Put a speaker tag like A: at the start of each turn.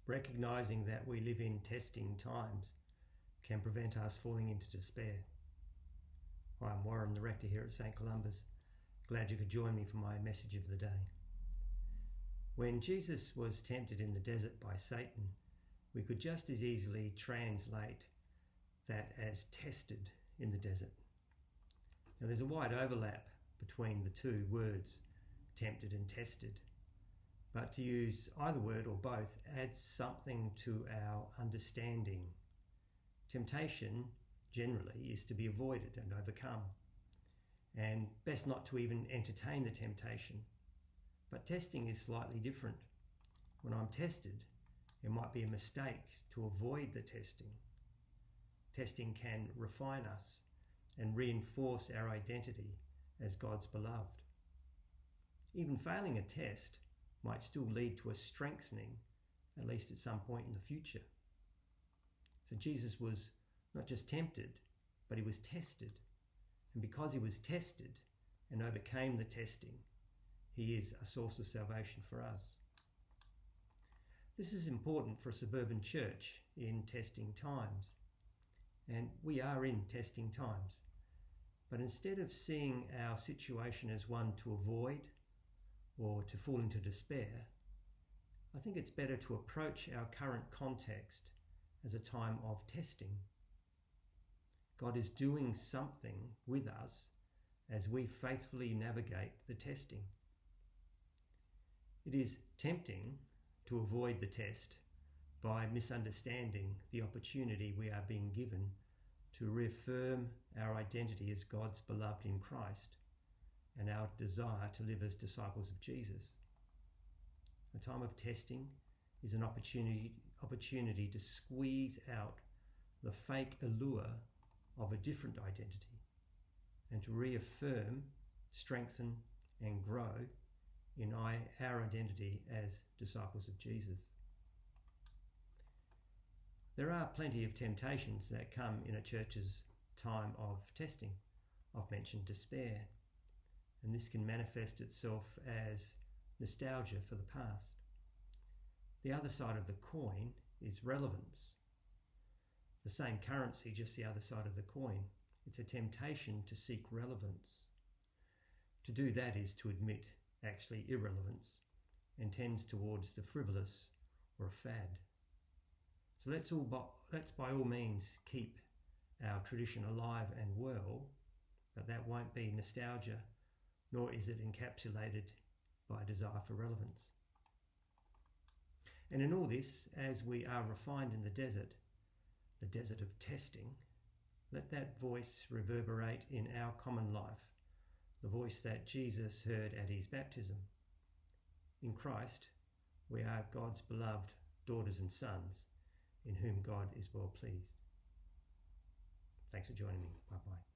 A: Recognizing that we live in testing times can prevent us falling into despair. Hi, I'm Warren, the rector here at St Columba's. Glad you could join me for my message of the day. When Jesus was tempted in the desert by Satan, we could just as easily translate that as tested in the desert. Now, there's a wide overlap between the two words, tempted and tested. But to use either word or both adds something to our understanding. Temptation generally is to be avoided and overcome, and best not to even entertain the temptation. But testing is slightly different. When I'm tested, it might be a mistake to avoid the testing. Testing can refine us and reinforce our identity as God's beloved. Even failing a test might still lead to a strengthening, at least at some point in the future. So Jesus was not just tempted, but he was tested. And because he was tested and overcame the testing, he is a source of salvation for us. This is important for a suburban church in testing times. And we are in testing times. But instead of seeing our situation as one to avoid or to fall into despair, I think it's better to approach our current context as a time of testing. God is doing something with us as we faithfully navigate the testing. It is tempting to avoid the test by misunderstanding the opportunity we are being given to reaffirm our identity as God's beloved in Christ and our desire to live as disciples of Jesus. A time of testing is an opportunity to squeeze out the fake allure of a different identity and to reaffirm, strengthen, and grow in our identity as disciples of Jesus. There are plenty of temptations that come in a church's time of testing. I've mentioned despair, and this can manifest itself as nostalgia for the past. The other side of the coin is relevance. The same currency, just the other side of the coin. It's a temptation to seek relevance. To do that is to admit actually irrelevance and tends towards the frivolous or a fad. So let's by all means keep our tradition alive and well, but that won't be nostalgia, nor is it encapsulated by a desire for relevance. And in all this, as we are refined in the desert of testing, let that voice reverberate in our common life, the voice that Jesus heard at his baptism. In Christ, we are God's beloved daughters and sons, in whom God is well pleased. Thanks for joining me. Bye-bye.